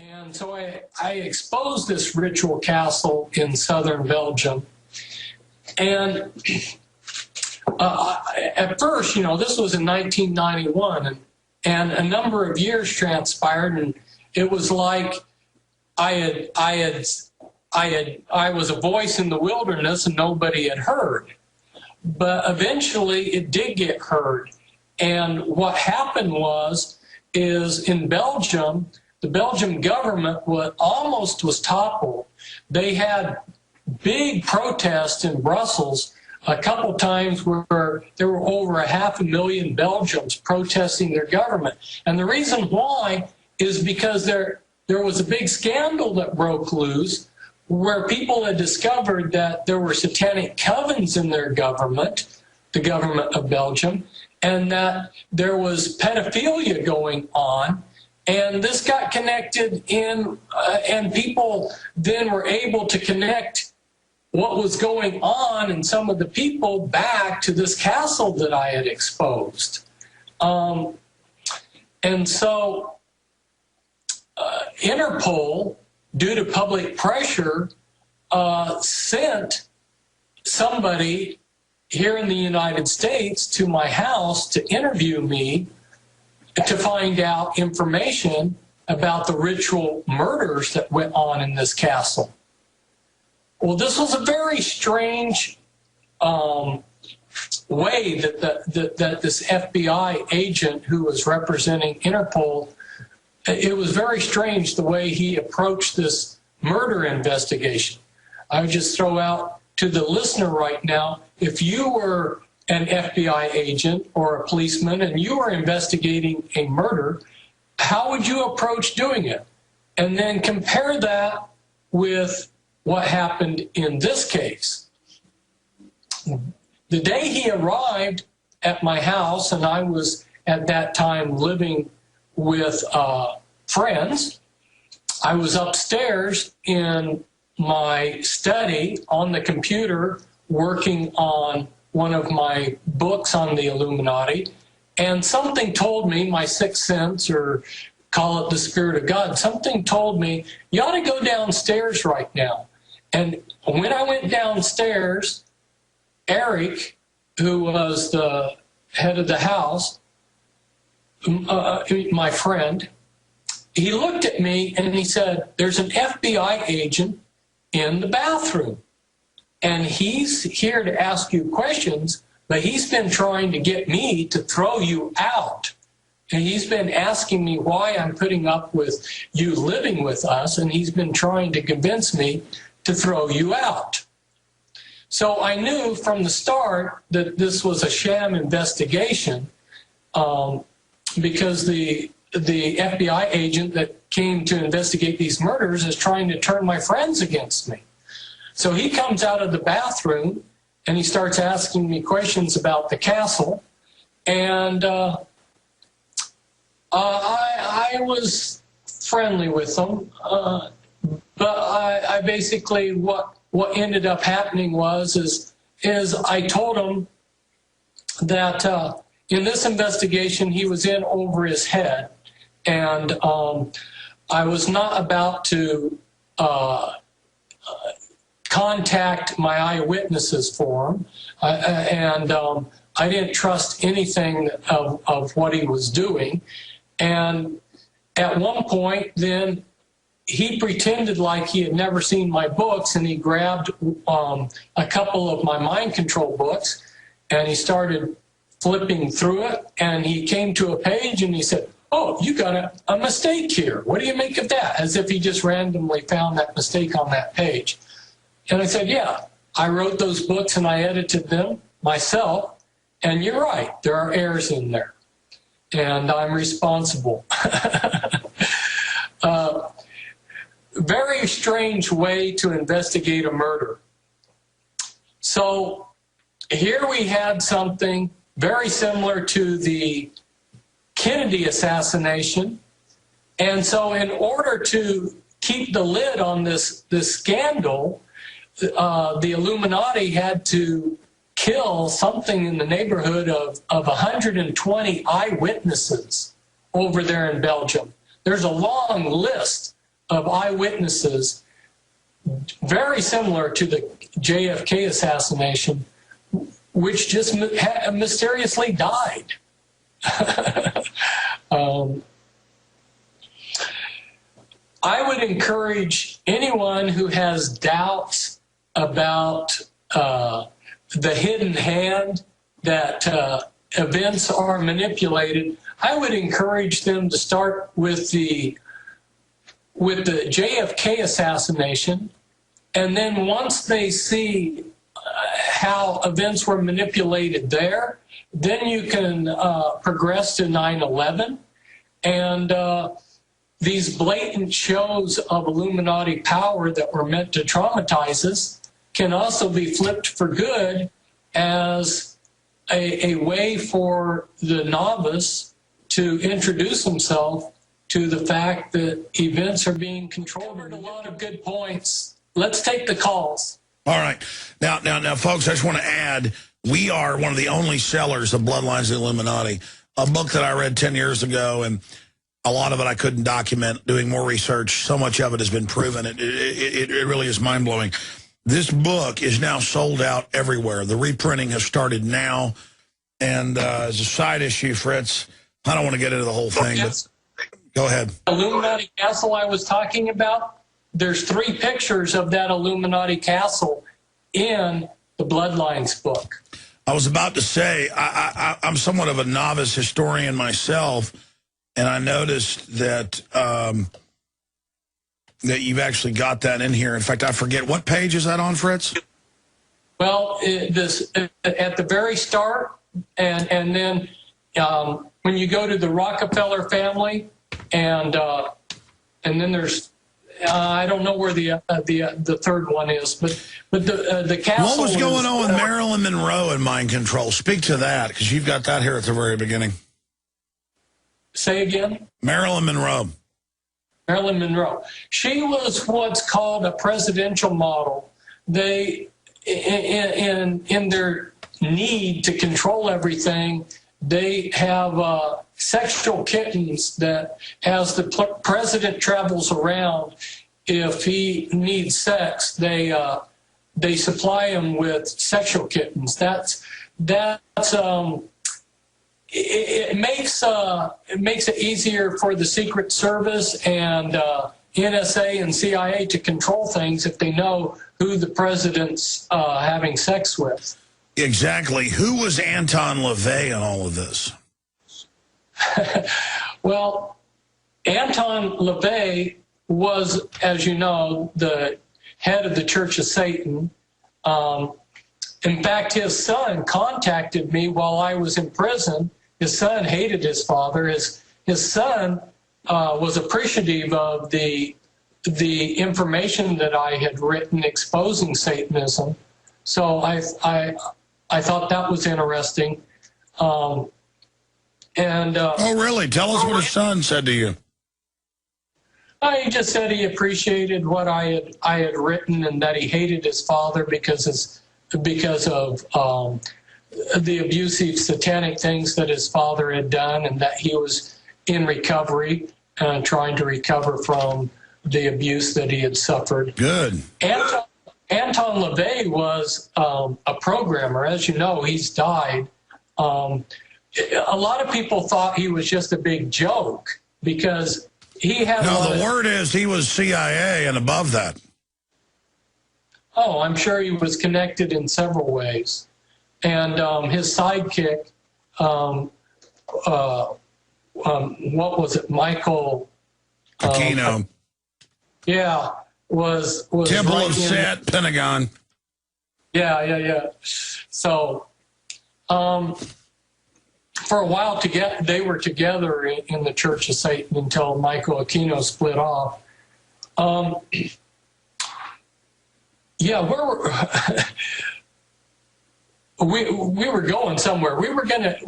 And so I exposed this ritual castle in southern Belgium. And at first, you know, this was in 1991, and a number of years transpired, and it was like I was a voice in the wilderness and nobody had heard. But eventually it did get heard. And what happened is in Belgium, the Belgian government was toppled. They had big protests in Brussels a couple times where there were over 500,000 Belgians protesting their government. And the reason why is because there was a big scandal that broke loose where people had discovered that there were satanic covens in their government, the government of Belgium, and that there was pedophilia going on. And this got connected in, and people then were able to connect what was going on and some of the people back to this castle that I had exposed. And so Interpol, due to public pressure, sent somebody here in the United States to my house to interview me to find out information about the ritual murders that went on in this castle. Well, this was a very strange way that this FBI agent who was representing Interpol, it was very strange the way he approached this murder investigation. I would just throw out to the listener right now, if you were an FBI agent or a policeman and you were investigating a murder, how would you approach doing it? And then compare that with what happened in this case. The day he arrived at my house, and I was at that time living with friends, I was upstairs in my study on the computer working on one of my books on the Illuminati, and something told me, my sixth sense, or call it the Spirit of God, something told me, you ought to go downstairs right now. And when I went downstairs, Eric, who was the head of the house, my friend, he looked at me and he said, there's an FBI agent in the bathroom, and he's here to ask you questions, but he's been trying to get me to throw you out. And he's been asking me why I'm putting up with you living with us, and he's been trying to convince me to throw you out. So I knew from the start that this was a sham investigation, because the FBI agent that came to investigate these murders is trying to turn my friends against me. So he comes out of the bathroom and he starts asking me questions about the castle, and I was friendly with him, but I basically, what ended up happening is I told him that in this investigation he was in over his head, and I was not about to contact my eyewitnesses for him, and I didn't trust anything of what he was doing. And at one point then he pretended like he had never seen my books, and he grabbed a couple of my mind control books and he started flipping through it, and he came to a page and he said, oh, you got a mistake here. What do you make of that? As if he just randomly found that mistake on that page. And I said, yeah, I wrote those books and I edited them myself, and you're right, there are errors in there, and I'm responsible. Very strange way to investigate a murder. So here we had something very similar to the Kennedy assassination. And so in order to keep the lid on this scandal, the Illuminati had to kill something in the neighborhood of 120 eyewitnesses over there in Belgium. There's a long list of eyewitnesses, very similar to the JFK assassination, which just mysteriously died. I would encourage anyone who has doubts about the hidden hand, that events are manipulated. I would encourage them to start with the JFK assassination, and then once they see how events were manipulated there, then you can progress to 9/11, and these blatant shows of Illuminati power that were meant to traumatize us can also be flipped for good as a way for the novice to introduce himself to the fact that events are being controlled. A lot of good points. Let's take the calls. All right. Now, folks, I just want to add, we are one of the only sellers of Bloodlines of the Illuminati, a book that I read 10 years ago, and a lot of it I couldn't document. Doing more research, so much of it has been proven. It really is mind-blowing. This book is now sold out everywhere. The reprinting has started now. And as a side issue, Fritz, I don't want to get into the whole thing, but go ahead. Illuminati castle I was talking about, there's 3 pictures of that Illuminati castle in the Bloodlines book. I was about to say, I'm somewhat of a novice historian myself, and I noticed that that you've actually got that in here. In fact, I forget, what page is that on, Fritz? Well, this at the very start, and then when you go to the Rockefeller family, and then there's I don't know where the third one is, but the castle. What was going on with Marilyn Monroe and mind control? Speak to that, because you've got that here at the very beginning. Say again. Marilyn Monroe. Marilyn Monroe. She was what's called a presidential model. They, in their need to control everything, they have sexual kittens that, as the president travels around, if he needs sex, they supply him with sexual kittens. It makes it easier for the Secret Service and NSA and CIA to control things if they know who the president's having sex with. Exactly. Who was Anton LaVey in all of this? Well, Anton LaVey was, as you know, the head of the Church of Satan. In fact, his son contacted me while I was in prison. His son hated his father. His son was appreciative of the information that I had written exposing Satanism. So I thought that was interesting. Oh, really? Tell us what his son said to you. He just said he appreciated what I had written, and that he hated his father because of the abusive satanic things that his father had done, and that he was in recovery and trying to recover from the abuse that he had suffered. Good. Anton LaVey was a programmer. As you know, he's died. A lot of people thought he was just a big joke because he had... No, the word is he was CIA and above that. Oh, I'm sure he was connected in several ways. And his sidekick, what was it, Michael... Aquino. Yeah, was Temple right of Set, Pentagon. Yeah. So, for a while they were together in the Church of Satan until Michael Aquino split off. Yeah, we were going somewhere. We were gonna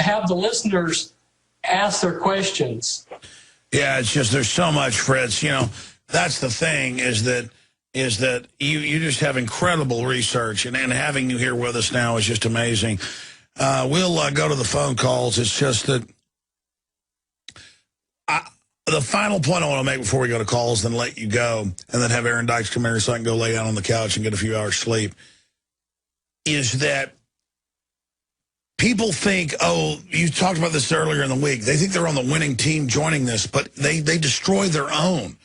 have the listeners ask their questions. Yeah, it's just there's so much, Fritz. You know, that's the thing is that you just have incredible research, and having you here with us now is just amazing. We'll go to the phone calls. It's just that The final point I want to make before we go to calls, then let you go, and then have Aaron Dykes come here so I can go lay down on the couch and get a few hours sleep, is that people think, oh, you talked about this earlier in the week, they think they're on the winning team joining this, but they destroy their own.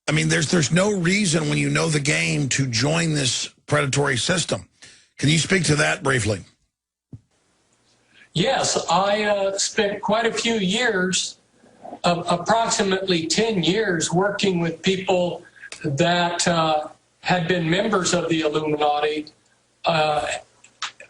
I mean, there's no reason when you know the game to join this predatory system. Can you speak to that briefly? Yes, I spent quite a few years, approximately 10 years, working with people that had been members of the Illuminati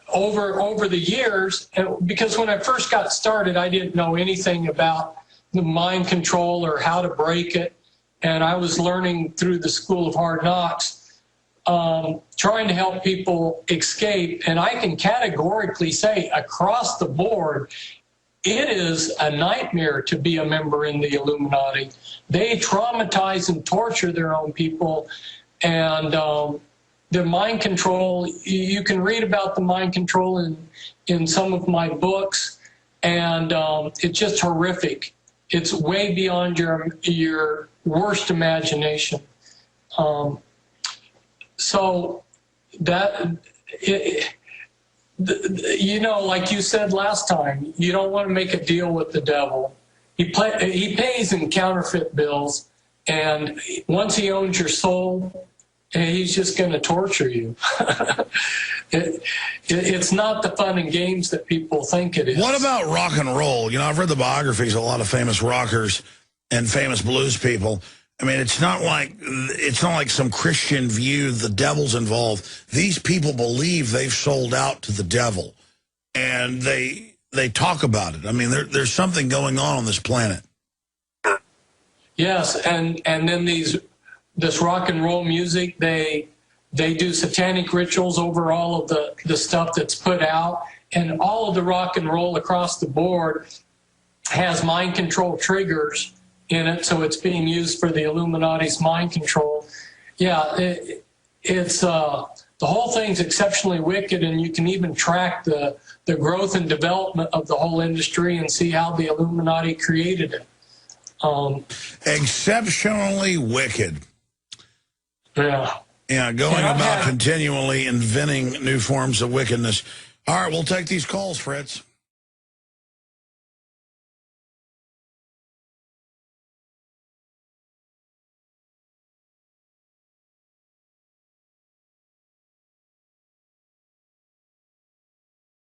over the years. Because when I first got started, I didn't know anything about the mind control or how to break it. And I was learning through the School of Hard Knocks, trying to help people escape. And I can categorically say across the board, it is a nightmare to be a member in the Illuminati. They traumatize and torture their own people. And the mind control, you can read about the mind control in some of my books. And it's just horrific. It's way beyond your worst imagination. So that, you know, like you said last time, you don't want to make a deal with the devil. He pays in counterfeit bills, and once he owns your soul, he's just going to torture you. It's not the fun and games that people think it is. What about rock and roll? You know, I've read the biographies of a lot of famous rockers and famous blues people. I mean, it's not like some Christian view, the devil's involved. These people believe they've sold out to the devil, and they talk about it. I mean, there's something going on this planet. Yes, and then this rock and roll music, they do satanic rituals over all of the stuff that's put out, and all of the rock and roll across the board has mind control triggers in it, so it's being used for the Illuminati's mind control. Yeah, it's the whole thing's exceptionally wicked, and you can even track the growth and development of the whole industry and see how the Illuminati created it. Exceptionally wicked. Yeah. Yeah, going about continually inventing new forms of wickedness. All right, we'll take these calls, Fritz.